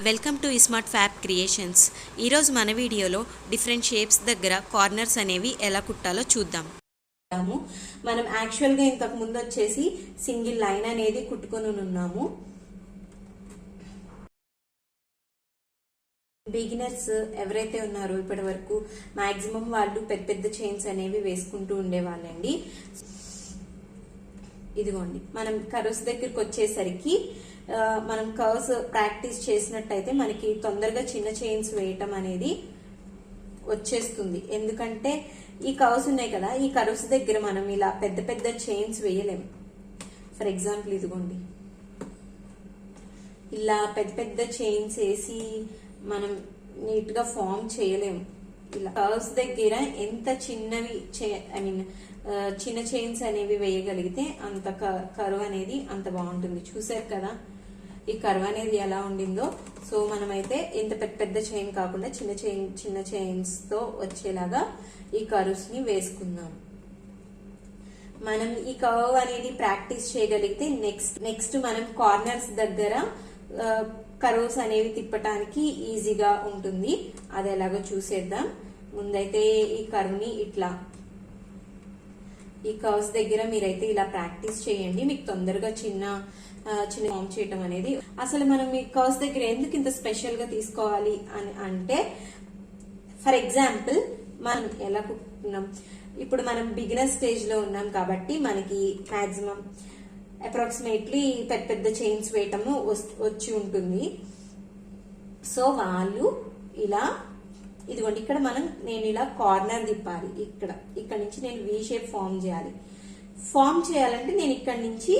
Welcome to smart fab creations. ఈరోజు మన వీడియోలో డిఫరెంట్ షేప్స్ దగ్గర కార్నర్స్ అనేవి ఎలా కుట్టాలో చూద్దాం. మనం యాక్చువల్గా ఇంతకు ముందు వచ్చేసి సింగిల్ లైన్ అనేది కుట్టుకొని ఉన్నాము. బిగినర్స్ ఎవరైతే ఉన్నారో ఇప్పటి వరకు మాక్సిమం వాళ్ళు పెద్ద పెద్ద చైన్స్ అనేవి వేసుకుంటూ ఉండేవాళ్ళండి. ఇదిగోండి, మనం కర్వ్స్ దగ్గరికి వచ్చేసరికి మనం కర్వ్స్ ప్రాక్టీస్ చేసినట్టయితే మనకి తొందరగా చిన్న చైన్స్ వేయటం అనేది వచ్చేస్తుంది. ఎందుకంటే ఈ కర్వ్స్ ఉన్నాయి కదా, ఈ కర్వ్స్ దగ్గర మనం ఇలా పెద్ద పెద్ద చైన్స్ వేయలేము. ఫర్ ఎగ్జాంపుల్ ఇదిగోండి, ఇలా పెద్ద పెద్ద చైన్స్ వేసి మనం నీట్ గా ఫామ్ చేయలేము. ఇలా కర్వ్స్ దగ్గర ఎంత చిన్నవి చిన్న చైన్స్ అనేవి వేయగలిగితే అంత కర్వ్ అనేది అంత బాగుంటుంది. చూసారు కదా ఈ కర్వ్ అనేది ఎలా ఉండిందో. సో మనమైతే ఇంత పెద్ద పెద్ద చైన్ కాకుండా చిన్న చైన్స్ తో వచ్చేలాగా ఈ కర్వ్స్ ని వేసుకుందాం. మనం ఈ కర్వ్ అనేది ప్రాక్టీస్ చేయగలిగితే నెక్స్ట్ మనం కార్నర్స్ దగ్గర కర్వ్స్ అనేవి తిప్పటానికి ఈజీగా ఉంటుంది. అది ఎలాగో చూసేద్దాం. ముందైతే ఈ కర్వ్ ని ఇట్లా ఈ కర్వ్స్ దగ్గర మీరైతే ఇలా ప్రాక్టీస్ చేయండి. మీకు తొందరగా చిన్న ఫామ్ చేయటం అనేది. అసలు మనం ఈ కర్వ్స్ దగ్గర ఎందుకు ఇంత స్పెషల్ గా తీసుకోవాలి అని అంటే, ఫర్ ఎగ్జాంపుల్ మనం ఎలా కుట్టుకున్నాం, ఇప్పుడు మనం బిగినర్ స్టేజ్ లో ఉన్నాం కాబట్టి మనకి మాక్సిమం అప్రాక్సిమేట్లీ పెద్ద పెద్ద చైన్స్ వేయటము వచ్చి ఉంటుంది. సో వాళ్ళు ఇలా ఇదిగోండి, ఇక్కడ నేను ఇలా కార్నర్ తిప్పాలి. ఇక్కడ నుంచి నేను వి షేప్ ఫామ్ చేయాలి. ఫామ్ చేయాలంటే నేను ఇక్కడ నుంచి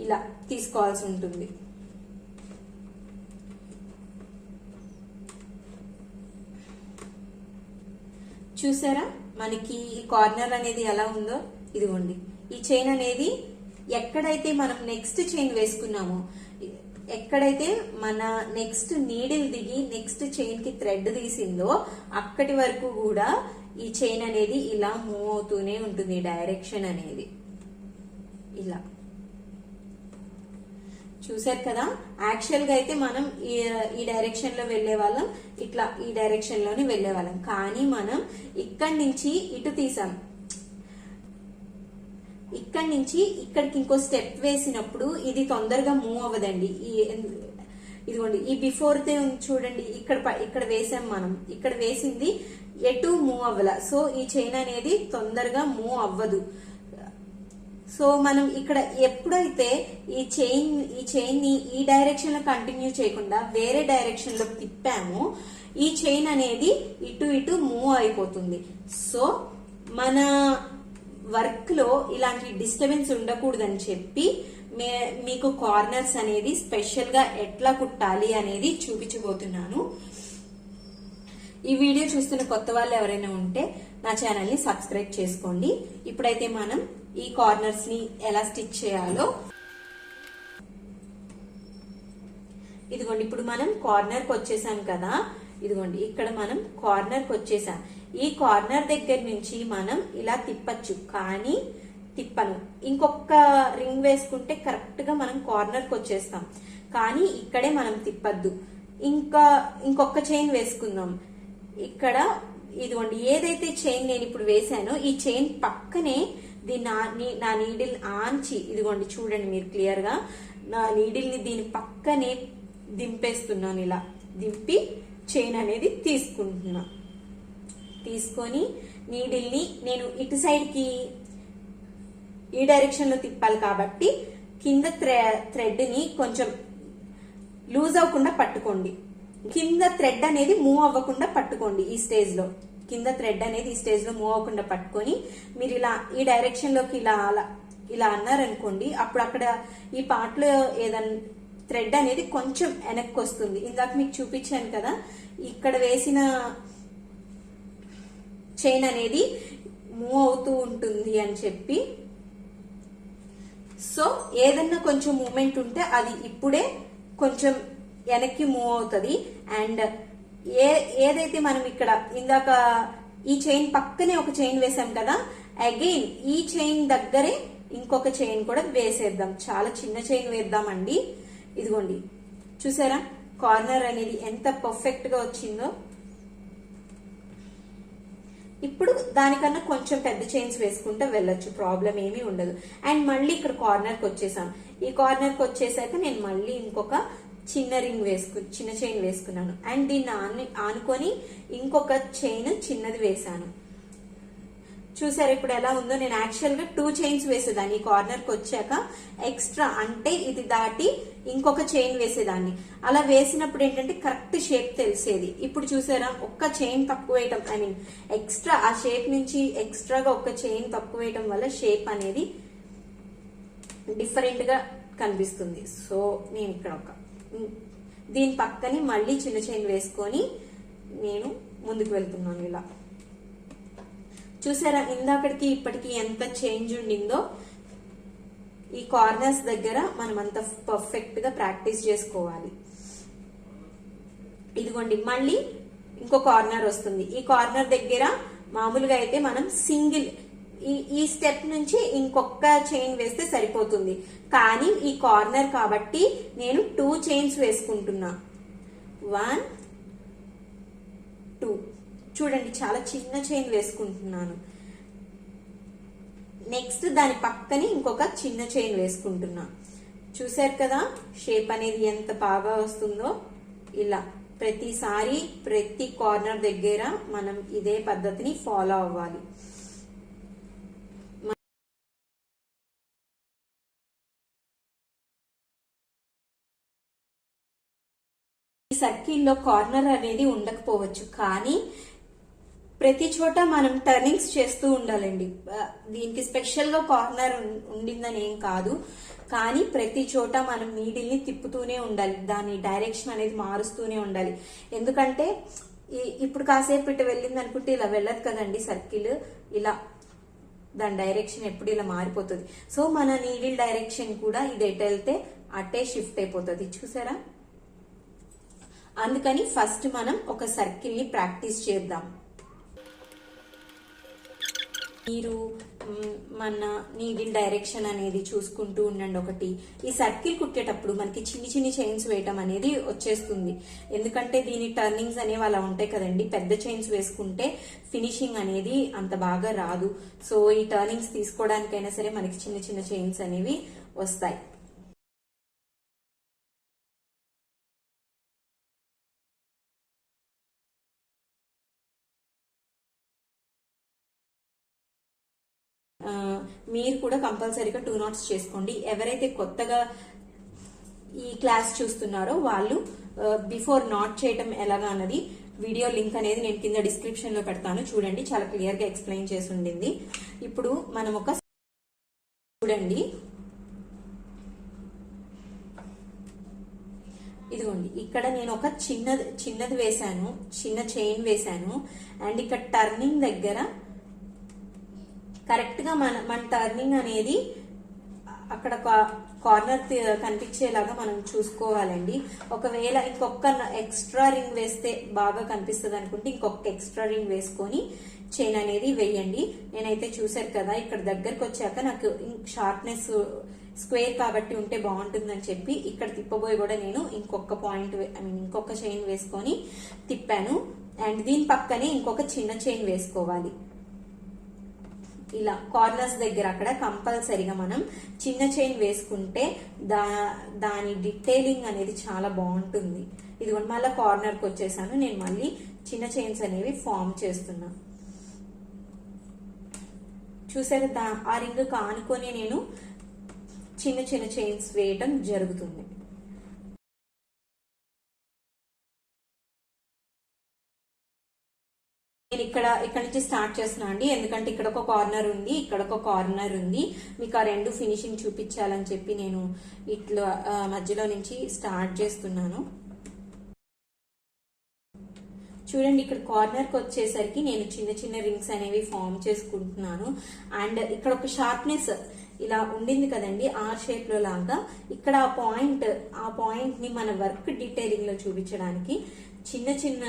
ఇలా తీసుకోవాల్సి ఉంటుంది. చూసారా మనకి ఈ కార్నర్ అనేది ఎలా ఉందో. ఇదిగోండి, ఈ చైన్ అనేది ఎక్కడైతే మనం నెక్స్ట్ చైన్ వేసుకున్నామో, ఎక్కడైతే మన నెక్స్ట్ నీడిల్ దిగి నెక్స్ట్ చైన్ కి థ్రెడ్ తీసిందో అక్కడి వరకు కూడా ఈ చైన్ అనేది ఇలా మూవ్ అవుతూనే ఉంటుంది. డైరెక్షన్ అనేది ఇలా చూసారు కదా. యాక్చువల్ గా అయితే మనం ఈ డైరెక్షన్ లో వెళ్లే వాళ్ళం, ఇట్లా ఈ డైరెక్షన్ లోనే వెళ్లే వాళ్ళం. కానీ మనం ఇక్కడి నుంచి ఇటు తీసాం. ఇక్కడి నుంచి ఇక్కడికి ఇంకో స్టెప్ వేసినప్పుడు ఇది తొందరగా మూవ్ అవ్వదండి. ఇదిగోండి, ఈ బిఫోర్ దే చూడండి, ఇక్కడ వేసాం మనం. ఇక్కడ వేసింది ఎటు మూవ్ అవ్వాల. సో ఈ చైన్ అనేది తొందరగా మూవ్ అవ్వదు. సో మనం ఇక్కడ ఎప్పుడైతే ఈ చైన్ ని ఈ డైరెక్షన్ లో కంటిన్యూ చేయకుండా వేరే డైరెక్షన్ లో తిప్పామో ఈ చైన్ అనేది ఇటు మూవ్ అయిపోతుంది. సో మన వర్క్ లో ఇలాంటి డిస్టర్బెన్స్ ఉండకూడదని చెప్పి మీకు కార్నర్స్ అనేది స్పెషల్ గా ఎట్లా కుట్టాలి అనేది చూపించబోతున్నాను. ఈ వీడియో చూస్తున్న కొత్త వాళ్ళు ఎవరైనా ఉంటే నా ఛానల్ ని సబ్స్క్రైబ్ చేసుకోండి. ఇప్పుడైతే మనం ఈ కార్నర్స్ ని ఎలా స్టిచ్ చేయాలో ఇదిగోండి, ఇప్పుడు మనం కార్నర్ కి వచ్చేసాం కదా. ఇదిగోండి, ఇక్కడ మనం కార్నర్ కి వచ్చేసాం. ఈ కార్నర్ దగ్గర నుంచి మనం ఇలా తిప్పచ్చు, కానీ తిప్పను. ఇంకొక రింగ్ వేసుకుంటే కరెక్ట్ గా మనం కార్నర్ కి వచ్చేస్తాం. కానీ ఇక్కడే మనం తిప్పద్దు. ఇంకొక చైన్ వేసుకుందాం. ఇక్కడ ఇదిగోండి, ఏదైతే చైన్ నేను ఇప్పుడు వేసానో ఈ చైన్ పక్కనే నా నీడిల్ ఆంచి, ఇదిగోండి చూడండి మీరు క్లియర్ గా, నా నీడిల్ ని దీని పక్కనే దింపేస్తున్నాను. ఇలా దింపి చైన్ అనేది తీసుకుంటున్నా. తీసుకొని నీడిల్ ని నేను ఇటు సైడ్ కి ఈ డైరెక్షన్ లో తిప్పాలి కాబట్టి కింద థ్రెడ్ ని కొంచెం లూజ్ అవ్వకుండా పట్టుకోండి. కింద థ్రెడ్ అనేది మూవ్ అవ్వకుండా పట్టుకోండి. ఈ స్టేజ్ లో కింద థ్రెడ్ అనేది ఈ స్టేజ్ లో మూవ్ అవ్వకుండా పట్టుకొని మీరు ఇలా ఈ డైరెక్షన్ లోకి ఇలా అన్నారనుకోండి, అప్పుడు అక్కడ ఈ పార్ట్ లో ఏదన్నా థ్రెడ్ అనేది కొంచెం వెనక్కి వస్తుంది. ఇందాక మీకు చూపించాను కదా, ఇక్కడ వేసిన చైన్ అనేది మూవ్ అవుతూ ఉంటుంది అని చెప్పి. సో ఏదన్నా కొంచెం మూమెంట్ ఉంటే అది ఇప్పుడే కొంచెం వెనక్కి మూవ్ అవుతుంది. అండ్ ఏదైతే మనం ఇక్కడ ఇందాక ఈ చైన్ పక్కనే ఒక చైన్ వేసాం కదా, అగైన్ ఈ చైన్ దగ్గరే ఇంకొక చైన్ కూడా వేసేద్దాం. చాలా చిన్న చైన్ వేద్దామండి. ఇదిగోండి చూసారా, కార్నర్ అనేది ఎంత పర్ఫెక్ట్ గా వచ్చిందో. ఇప్పుడు దానికన్నా కొంచెం పెద్ద చైన్స్ వేసుకుంటే వెళ్ళొచ్చు, ప్రాబ్లం ఏమీ ఉండదు. అండ్ మళ్ళీ ఇక్కడ కార్నర్ కి వచ్చేసాం. ఈ కార్నర్ కి వచ్చేసాక నేను మళ్ళీ ఇంకొక చిన్న చైన్ వేసుకున్నాను. అండ్ దీన్ని ఆనుకొని ఇంకొక చైన్ చిన్నది వేసాను. చూసారు ఇప్పుడు ఎలా ఉందో. నేను యాక్చువల్ గా 2 చైన్స్ వేసేదాన్ని. ఈ కార్నర్ కి వచ్చాక ఎక్స్ట్రా అంటే ఇది దాటి ఇంకొక చైన్ వేసేదాన్ని. అలా వేసినప్పుడు ఏంటంటే కరెక్ట్ షేప్ తెలిసేది. ఇప్పుడు చూసారా, ఒక్క చైన్ తక్కువ వేయటం, ఐ మీన్ ఎక్స్ట్రా ఆ షేప్ నుంచి ఎక్స్ట్రాగా ఒక చైన్ తక్కువ వేయటం వల్ల షేప్ అనేది డిఫరెంట్ గా కనిపిస్తుంది. సో నేను ఇక్కడ దీని పక్కని మళ్ళీ చిన్న చైన్ వేసుకొని నేను ముందుకు వెళ్తున్నాను. ఇలా చూసారా, ఇందాకడికి ఇప్పటికి ఎంత చేంజ్ ఉండిందో. ఈ కార్నర్స్ దగ్గర మనం అంత పర్ఫెక్ట్ గా ప్రాక్టీస్ చేసుకోవాలి. ఇదిగోండి మళ్ళీ ఇంకో కార్నర్ వస్తుంది. ఈ కార్నర్ దగ్గర మామూలుగా అయితే మనం సింగిల్ ఈ స్టెప్ నుంచి ఇంకొక చైన్ వేస్తే సరిపోతుంది. కానీ ఈ కార్నర్ కాబట్టి నేను 2 చైన్స్ వేసుకుంటున్నా. 1 2 చూడండి, చాలా చిన్న చైన్ వేసుకుంటున్నాను. నెక్స్ట్ దాని పక్కని ఇంకొక చిన్న చైన్ వేసుకుంటున్నా. చూసారు కదా షేప్ అనేది ఎంత బాగా వస్తుందో. ఇలా ప్రతిసారి ప్రతి కార్నర్ దగ్గర మనం ఇదే పద్ధతిని ఫాలో అవ్వాలి. ఈ సర్కిల్లో కార్నర్ అనేది ఉండకపోవచ్చు, కానీ ప్రతి చోట మనం టర్నింగ్స్ చేస్తూ ఉండాలండి. దీనికి స్పెషల్ గా కార్నర్ ఉండిందని ఏం కాదు, కానీ ప్రతి చోట మనం నీడిల్ ని తిప్పుతూనే ఉండాలి. దాని డైరెక్షన్ అనేది మారుస్తూనే ఉండాలి. ఎందుకంటే ఇప్పుడు కాసేపు ఇటు వెళ్ళింది అనుకుంటే ఇలా వెళ్ళదు కదండి సర్కిల్. ఇలా దాని డైరెక్షన్ ఎప్పుడు ఇలా మారిపోతుంది. సో మన నీడిల్ డైరెక్షన్ కూడా ఇది ఎటు వెళ్తే అటే షిఫ్ట్ అయిపోతుంది. చూసారా, అందుకని ఫస్ట్ మనం ఒక సర్కిల్ ని ప్రాక్టీస్ చేద్దాం. మీరు మన నీడిల్ డైరెక్షన్ అనేది చూసుకుంటూ ఉండండి. ఒకటి ఈ సర్కిల్ కుట్టేటప్పుడు మనకి చిన్ని చైన్స్ వేయటం అనేది వచ్చేస్తుంది. ఎందుకంటే దీని టర్నింగ్స్ అనేవి అలా ఉంటాయి కదండి. పెద్ద చైన్స్ వేసుకుంటే ఫినిషింగ్ అనేది అంత బాగా రాదు. సో ఈ టర్నింగ్స్ తీసుకోవడానికైనా సరే మనకి చిన్న చైన్స్ అనేవి వస్తాయి. మీరు కూడా కంపల్సరీగా 2 knots చేసుకోండి. ఎవరైతే కొత్తగా ఈ క్లాస్ చూస్తున్నారో వాళ్ళు బిఫోర్ నాట్ చేయటం ఎలాగా అన్నది వీడియో లింక్ అనేది నేను కింద డిస్క్రిప్షన్ లో పెడతాను. చూడండి, చాలా క్లియర్ గా ఎక్స్ప్లెయిన్ చేసి ఉండింది. ఇప్పుడు మనం ఒక చూడండి, ఇదిగోండి ఇక్కడ నేను ఒక చిన్నది వేసాను, చిన్న చైన్ వేసాను. అండ్ ఇక్కడ టర్నింగ్ దగ్గర కరెక్ట్ గా మన టర్నింగ్ అనేది అక్కడ కార్నర్ కనిపించేలాగా మనం చూసుకోవాలండి. ఒకవేళ ఇంకొక ఎక్స్ట్రా రింగ్ వేస్తే బాగా కనిపిస్తుంది అనుకుంటే ఇంకొక ఎక్స్ట్రా రింగ్ వేసుకొని చైన్ అనేది వేయండి. నేనైతే చూసారు కదా, ఇక్కడ దగ్గరకు వచ్చాక నాకు షార్ప్నెస్ స్క్వేర్ కాబట్టి ఉంటే బాగుంటుందని చెప్పి ఇక్కడ తిప్పబోయి కూడా నేను ఇంకొక పాయింట్ ఇంకొక చైన్ వేసుకొని తిప్పాను. అండ్ దీని పక్కనే ఇంకొక చిన్న చైన్ వేసుకోవాలి. ఇలా కార్నర్స్ దగ్గర అక్కడ కంపల్సరీగా మనం చిన్న చైన్ వేసుకుంటే దాని డీటెయిలింగ్ అనేది చాలా బాగుంటుంది. ఇదిగోండి మళ్ళీ కార్నర్ కి వచ్చేసాను. నేను మళ్ళీ చిన్న చైన్స్ అనేవి ఫామ్ చేస్తున్నా. చూసారు, ఆ రింగ్ కానుకొని నేను చిన్న చైన్స్ వేయటం జరుగుతుంది. నేను ఇక్కడ నుంచి స్టార్ట్ చేస్తున్నా అండి. ఎందుకంటే ఇక్కడ ఒక కార్నర్ ఉంది, ఇక్కడ ఒక కార్నర్ ఉంది. మీకు ఆ రెండు ఫినిషింగ్ చూపించాలని చెప్పి నేను ఇట్లా మధ్యలో నుంచి స్టార్ట్ చేస్తున్నాను. చూడండి, ఇక్కడ కార్నర్ కి వచ్చేసరికి నేను చిన్న రింగ్స్ అనేవి ఫామ్ చేసుకుంటున్నాను. అండ్ ఇక్కడ ఒక షార్ప్నెస్ ఇలా ఉండింది కదండి, ఆర్ షేప్ లో లాగా. ఇక్కడ ఆ పాయింట్ ని మన వర్క్ డీటెయిలింగ్ లో చూపించడానికి చిన్న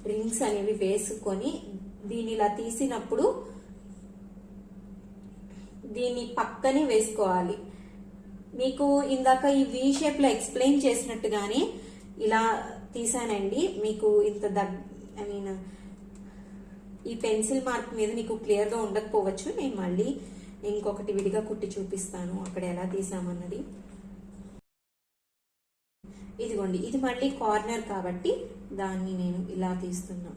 రింగ్స్ అనేవి వేసుకొని దీన్ని ఇలా తీసినప్పుడు దీన్ని పక్కనే వేసుకోవాలి. మీకు ఇందాక ఈ వి షేప్ లో ఎక్స్ప్లెయిన్ చేసినట్టుగానే ఇలా తీసానండి. మీకు ఇంత ఐ మీన్ ఈ పెన్సిల్ మార్క్ మీద మీకు క్లియర్గా ఉండకపోవచ్చు. నేను మళ్ళీ ఇంకొకటి విడిగా కుట్టి చూపిస్తాను అక్కడ ఎలా తీసామన్నది. ఇదిగోండి, ఇది మళ్ళీ కార్నర్ కాబట్టి దాన్ని నేను ఇలా తీస్తున్నా.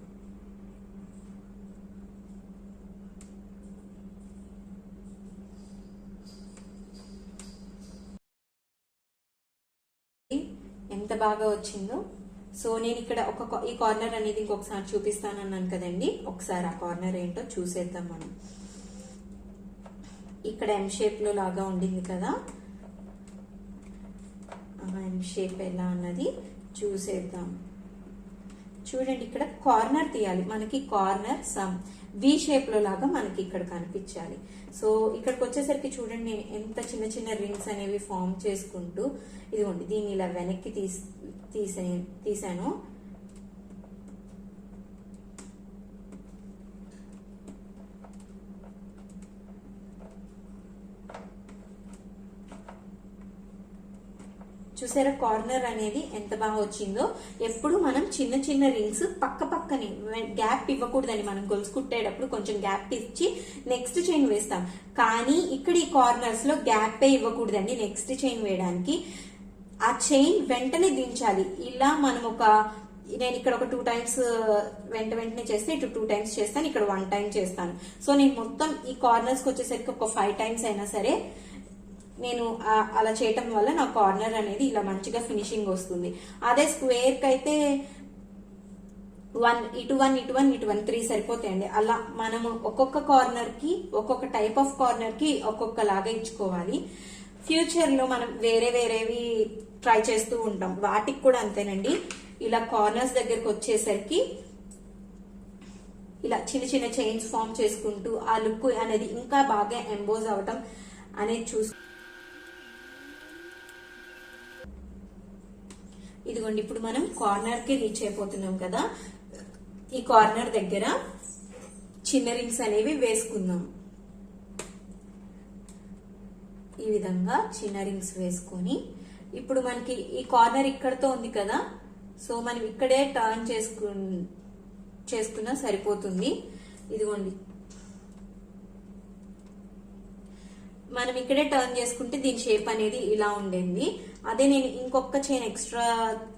ఎంత బాగా వచ్చిందో. సో నేను ఇక్కడ ఈ కార్నర్ అనేది ఇంకొకసారి చూపిస్తానన్నాను కదండి. ఒకసారి ఆ కార్నర్ ఏంటో చూసేద్దాం మనం. ఇక్కడ ఎం షేప్ లో లాగా ఉండింది కదా, ఎం షేప్ ఎలా అన్నది చూసేద్దాం. చూడండి, ఇక్కడ కార్నర్ తీయాలి మనకి. కార్నర్ సమ్ వి షేప్ లో లాగా మనకి ఇక్కడ కనిపించాలి. సో ఇక్కడికి వచ్చేసరికి చూడండి, నేను ఎంత చిన్న చిన్న రింగ్స్ అనేవి ఫామ్ చేసుకుంటూ, ఇదిగోండి దీన్ని ఇలా వెనక్కి తీసాను. చూసారా కార్నర్ అనేది ఎంత బాగా వచ్చిందో. ఎప్పుడు మనం చిన్న చిన్న రింగ్స్ పక్క పక్కనే గ్యాప్ ఇవ్వకూడదని, మనం గొలుసు కుట్టేటప్పుడు కొంచెం గ్యాప్ ఇచ్చి నెక్స్ట్ చైన్ వేస్తాం. కానీ ఇక్కడ ఈ కార్నర్స్ లో గ్యాప్ ఇవ్వకూడదండి నెక్స్ట్ చైన్ వేయడానికి. ఆ చైన్ వెంటనే దించాలి. ఇలా మనం నేను ఇక్కడ ఒక 2 times వెంటనే చేస్తే ఇటు 2 times చేస్తాను, ఇక్కడ 1 time చేస్తాను. సో నేను మొత్తం ఈ కార్నర్స్ కి వచ్చేసరికి ఒక 5 times అయినా సరే నేను అలా చేయటం వల్ల నా కార్నర్ అనేది ఇలా మంచిగా ఫినిషింగ్ వస్తుంది. అదే స్క్వేర్ కి అయితే 1 ఇటు 1 3 సరిపోతాయండి. అలా మనము ఒక్కొక్క కార్నర్ కి ఒక్కొక్క టైప్ ఆఫ్ కార్నర్ కి ఒక్కొక్క లాగా ఇచ్చుకోవాలి. ఫ్యూచర్ లో మనం వేరేవి ట్రై చేస్తూ ఉంటాం, వాటికి కూడా అంతేనండి. ఇలా కార్నర్స్ దగ్గరకు వచ్చేసరికి ఇలా చిన్న చిన్న చైన్స్ ఫామ్ చేసుకుంటూ ఆ లుక్ అనేది ఇంకా బాగా ఎంబోజ్ అవటం అనేది ఇదిగోండి, ఇప్పుడు మనం కార్నర్ కి రీచ్ అయిపోతున్నాం కదా. ఈ కార్నర్ దగ్గర చిన్న రింగ్స్ అనేవి వేసుకుందాం. ఈ విధంగా చిన్న రింగ్స్ వేసుకొని, ఇప్పుడు మనకి ఈ కార్నర్ ఇక్కడతో ఉంది కదా, సో మనం ఇక్కడే టర్న్ చేసుకున్నా సరిపోతుంది. ఇదిగోండి, మనం ఇక్కడే టర్న్ చేసుకుంటే దీని షేప్ అనేది ఇలా ఉండేది. అదే నేను ఇంకొక చైన్ ఎక్స్ట్రా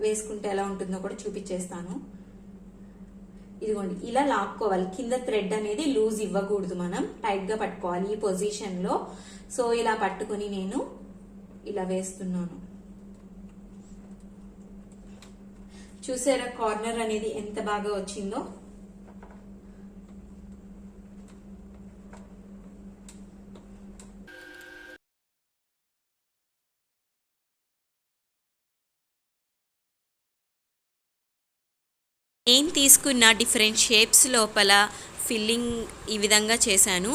వేసుకుంటే ఎలా ఉంటుందో కూడా చూపించేస్తాను. ఇదిగోండి, ఇలా లాక్కోవాలి. కింద థ్రెడ్ అనేది లూజ్ ఇవ్వకూడదు, మనం టైట్ గా పట్టుకోవాలి ఈ పొజిషన్ లో. సో ఇలా పట్టుకుని నేను ఇలా వేస్తున్నాను. చూసారా కార్నర్ అనేది ఎంత బాగా వచ్చిందో. నేను తీసుకున్న డిఫరెంట్ షేప్స్ లోపల ఫిల్లింగ్ ఈ విధంగా చేశాను.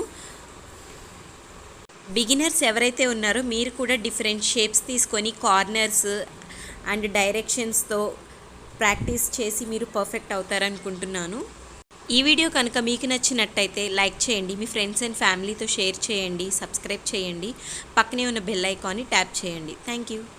బిగినర్స్ ఎవరైతే ఉన్నారో మీరు కూడా డిఫరెంట్ షేప్స్ తీసుకొని కార్నర్స్ అండ్ డైరెక్షన్స్తో ప్రాక్టీస్ చేసి మీరు పర్ఫెక్ట్ అవుతారనుకుంటున్నాను. ఈ వీడియో కనుక మీకు నచ్చినట్టయితే లైక్ చేయండి, మీ ఫ్రెండ్స్ అండ్ ఫ్యామిలీతో షేర్ చేయండి, సబ్స్క్రైబ్ చేయండి, పక్కనే ఉన్న బెల్ ఐకాన్ని ట్యాప్ చేయండి. Thank you.